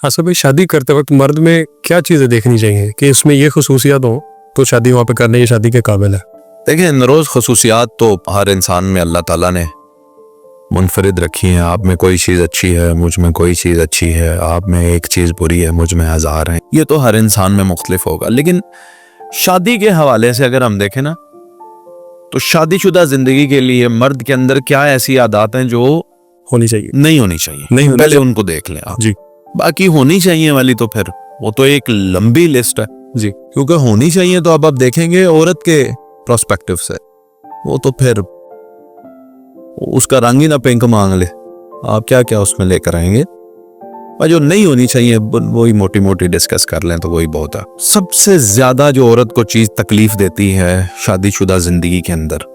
हाँ सर भाई, शादी करते वक्त मर्द में क्या चीज़ें देखनी चाहिए कि इसमें ये खसूसियात हो तो शादी वहाँ पे करने की शादी के काबिल है? देखिए, नरोज खसूसियात तो हर इंसान में अल्लाह ताला ने मुनफरिद रखी हैं। आप में कोई चीज़ अच्छी है, मुझ में कोई चीज़ अच्छी है, आप में एक चीज़ बुरी है, मुझ में हज़ार है। ये तो हर इंसान में मुख्तलिफ होगा। लेकिन शादी के हवाले से अगर हम देखें ना, तो शादीशुदा जिंदगी के लिए मर्द के अंदर क्या ऐसी आदत हैं जो होनी चाहिए? नहीं होनी चाहिए, नहीं पहले उनको देख लें आप। जी बाकी होनी चाहिए वाली तो फिर वो तो एक लंबी लिस्ट है जी। क्योंकि होनी चाहिए तो अब आप देखेंगे औरत के प्रोस्पेक्टिव से, वो तो फिर उसका रंग ही ना पिंक मांग ले, आप क्या क्या उसमें लेकर आएंगे। और जो नहीं होनी चाहिए वही मोटी मोटी डिस्कस कर लें तो वही बहुत है। सबसे ज्यादा जो औरत को चीज तकलीफ देती है शादीशुदा जिंदगी के अंदर,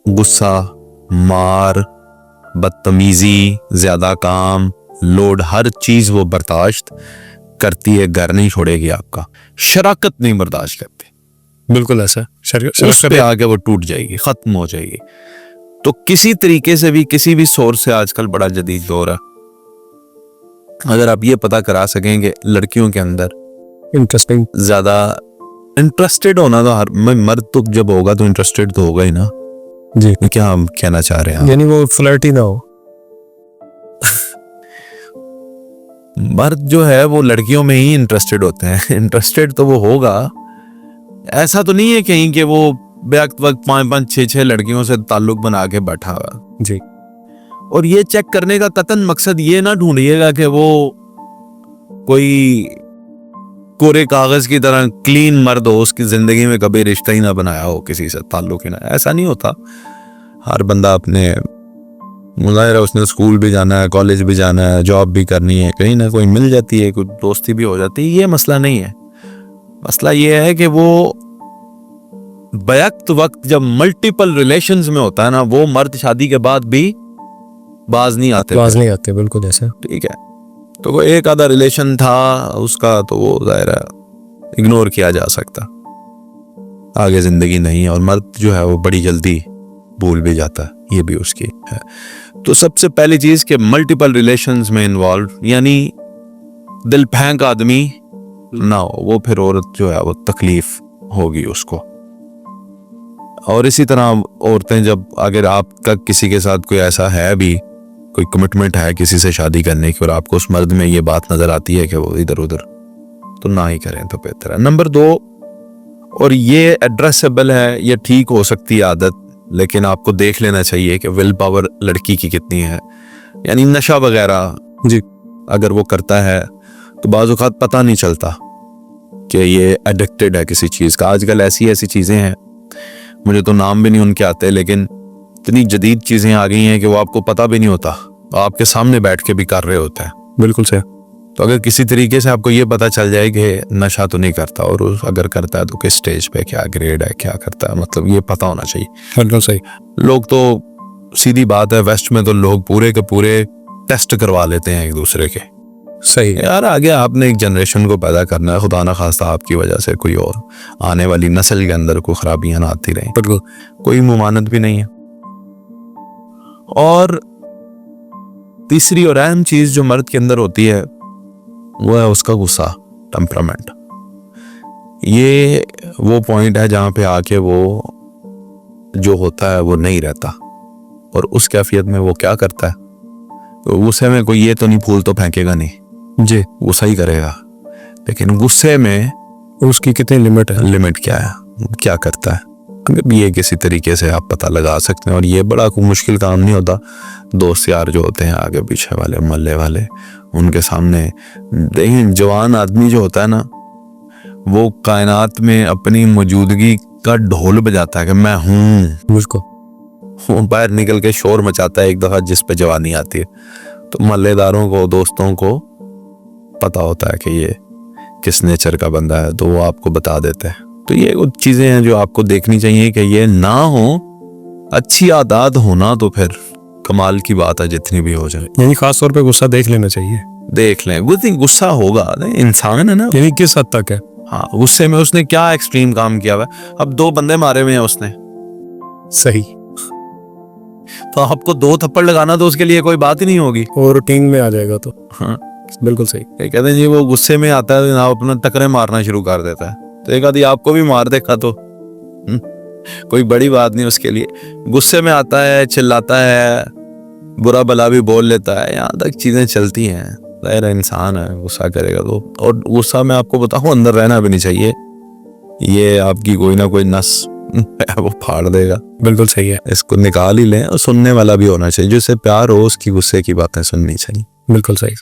गुस्सा, मार, बदतमीजी, ज्यादा काम, लोड, हर चीज वो बर्दाश्त करती है, घर नहीं छोड़ेगी आपका। शराकत नहीं बर्दाश्त करती, बिल्कुल ऐसा। उस पे आगे वो टूट जाएगी, खत्म हो जाएगी। तो किसी तरीके से भी, किसी भी सोर्स से, आजकल बड़ा जदीद दौर है, अगर आप ये पता करा सकें कि लड़कियों के अंदर इंटरेस्टिंग, ज्यादा इंटरेस्टेड होना, तो हर मर्द तो जब होगा तो इंटरेस्टेड तो होगा ही ना जी। क्या हम कहना चाह रहे हैं? यानी वो फ्लर्टी ना हो। मर्द जो है वो लड़कियों में ही इंटरेस्टेड होते हैं। इंटरेस्टेड तो वो होगा, ऐसा तो नहीं है कहीं कि वो बेवक्त वक्त 5-5, 6-6 लड़कियों से ताल्लुक बना के बैठा हुआ जी। और ये चेक करने का कतन मकसद ये ना ढूंढिएगा कि वो कोई कोरे कागज की तरह क्लीन मर्द हो, उसकी जिंदगी में कभी रिश्ता ही ना बनाया हो, किसी से ताल्लुक ही ना, ऐसा नहीं होता। हर बंदा अपने मुजाहिर है, उसने स्कूल भी जाना है, कॉलेज भी जाना है, जॉब भी करनी है, कहीं ना कोई मिल जाती है, कोई दोस्ती भी हो जाती है। ये मसला नहीं है। मसला ये है कि वो बैक्त वक्त जब मल्टीपल रिलेशंस में होता है ना, वो मर्द शादी के बाद भी बाज नहीं आते। बिल्कुल ऐसा। ठीक है, तो वो एक आधा रिलेशन था उसका, तो वो जाहिर है इग्नोर किया जा सकता, आगे जिंदगी नहीं है। और मर्द जो है वो बड़ी जल्दी भूल भी जाता है, ये भी उसकी है। तो सबसे पहली चीज कि मल्टीपल रिलेशंस में इन्वॉल्व, यानी दिल फेंक आदमी ना हो, वो फिर औरत जो है वो तकलीफ होगी उसको। और इसी तरह औरतें, जब अगर आपका किसी के साथ कोई ऐसा है भी, कोई कमिटमेंट है किसी से शादी करने की, और आपको उस मर्द में ये बात नजर आती है कि वो इधर उधर, तो ना ही करें तो बेहतर है। नंबर 2, और ये एड्रेसेबल है, ये ठीक हो सकती है आदत, लेकिन आपको देख लेना चाहिए कि विल पावर लड़की की कितनी है। यानी नशा वगैरह जी, अगर वो करता है तो बाज़ औक़ात पता नहीं चलता कि ये एडिक्टेड है किसी चीज़ का। आजकल ऐसी ऐसी चीज़ें हैं, मुझे तो नाम भी नहीं उनके आते, लेकिन इतनी जदीद चीज़ें आ गई हैं कि वो आपको पता भी नहीं होता, आपके सामने बैठ के भी कर रहे होते हैं। बिल्कुल सही। तो अगर किसी तरीके से आपको ये पता चल जाए कि नशा तो नहीं करता, और अगर करता है तो किस स्टेज पे, क्या ग्रेड है, क्या करता है, मतलब ये पता होना चाहिए। बिल्कुल सही। लोग तो सीधी बात है, वेस्ट में तो लोग पूरे के पूरे टेस्ट करवा लेते हैं एक दूसरे के। सही है यार, आगे आपने एक जनरेशन को पैदा करना है, खुदा ना खास्ता आपकी वजह से कोई और आने वाली नस्ल के अंदर कोई खराबियां ना आती रहें, बिल्कुल। कोई मुमानत भी नहीं है। और तीसरी और अहम चीज जो मर्द के अंदर होती है वो है उसका गुस्सा, टेम्परामेंट। ये वो पॉइंट है जहां पे आके वो जो होता है वो नहीं रहता, और उस कैफियत में वो क्या करता है, तो गुस्से में कोई ये तो नहीं फूल तो फेंकेगा नहीं जी, गुस्सा ही करेगा, लेकिन गुस्से में उसकी कितनी लिमिट है, लिमिट क्या है, क्या करता है, ये किसी तरीके से आप पता लगा सकते हैं। और ये बड़ा कोई मुश्किल काम नहीं होता। दोस्त यार जो होते हैं आगे पीछे वाले, मोहल्ले वाले, उनके सामने देखिए, जवान आदमी जो होता है ना, वो कायनात में अपनी मौजूदगी का ढोल बजाता है कि मैं हूँ, मुझको वो बाहर निकल के शोर मचाता है एक दफा जिस पे जवानी आती है, तो मोहल्लेदारों को, दोस्तों को पता होता है कि ये किस नेचर का बंदा है, तो वो आपको बता देते हैं। तो ये कुछ चीजें हैं जो आपको देखनी चाहिए कि ये ना हो। अच्छी आदत होना तो फिर कमाल की बात है, जितनी भी हो जाए। यानी खास तौर पे गुस्सा देख लेना चाहिए। देख लें, गुस्सा होगा, इंसान है ना। यानी किस हद तक है? हाँ, गुस्से में उसने क्या एक्सट्रीम काम किया हुआ है। अब 2 बंदे मारे हुए हैं उसने, सही, तो आपको 2 थप्पड़ लगाना तो उसके लिए कोई बात ही नहीं होगी, और रूटीन में आ जाएगा तो। हाँ, बिल्कुल सही। ये कहते हैं जी वो गुस्से में आता है ना, अपना टकरे मारना शुरू कर देता है। तो एक आदमी आपको भी मार देखा तो कोई बड़ी बात नहीं उसके लिए। गुस्से में आता है, चिल्लाता है, बुरा भला भी बोल लेता है, यहाँ तक चीजें चलती हैं। ज़ाहिर है इंसान है, गुस्सा करेगा तो। और गुस्सा में आपको बताऊं अंदर रहना भी नहीं चाहिए, ये आपकी कोई ना कोई नस वो फाड़ देगा। बिल्कुल सही है। इसको निकाल ही लें, और सुनने वाला भी होना चाहिए, जिससे प्यार हो उसकी गुस्से की बातें सुननी चाहिए। बिल्कुल सही।